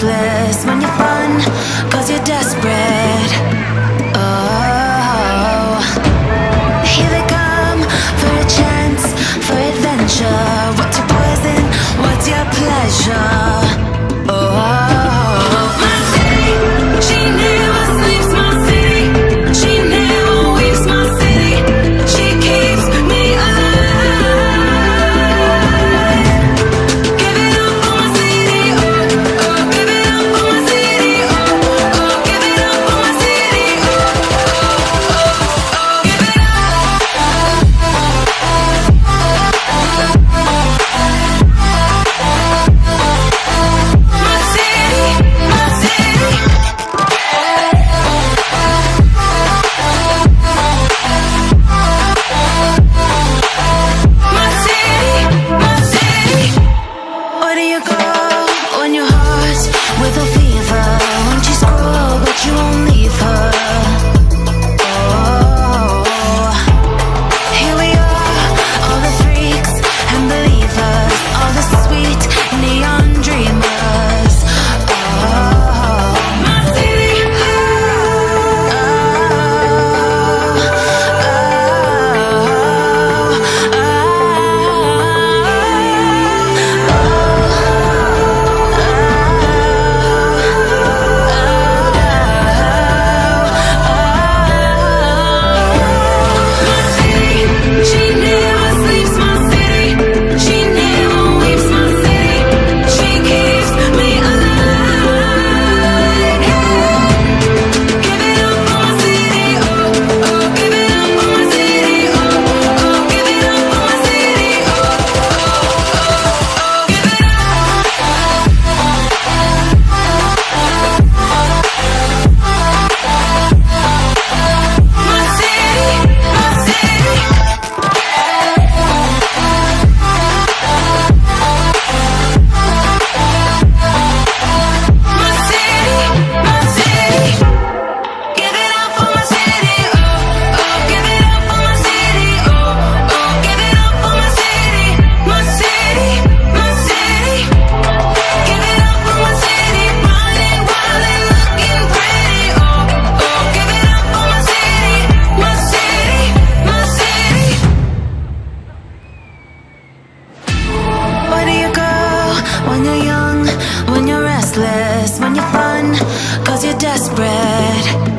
restless, when you're fun, cause you're desperate. Oh, here they come for a chance, for adventure. What's your poison? What's your pleasure? Oh, my city, she never sleeps. My city, she never weeps. My city, she keeps me alive. Give it up for my city, oh, oh. Give it up for my city, oh, oh. Give it up for my city, oh, oh, oh, oh. Give it up. My city, my city. My city, my city. Where do you go when your heart's with a fever? Won't you scroll, but you won't leave her? Oh, here we are, all the freaks and believers, all the sweet neon dreamers. Oh, my city. She never sleeps. My city, she never weeps. My city, she keeps me alive. Give it up for my city, oh, oh. Give it up for my city, oh, oh. Give it up for my city, oh, oh, oh. Give it up. My city, my city. My city, my city. Give it up for my city, oh, oh. Give it up for my city, oh, oh. Give it up for my city, my city, my city. Give it up for my city, running wild and looking pretty, oh, oh. Give it up for my city, my city, my city. Where do you go when you're young, when you're restless, when you're fun, cause you're desperate?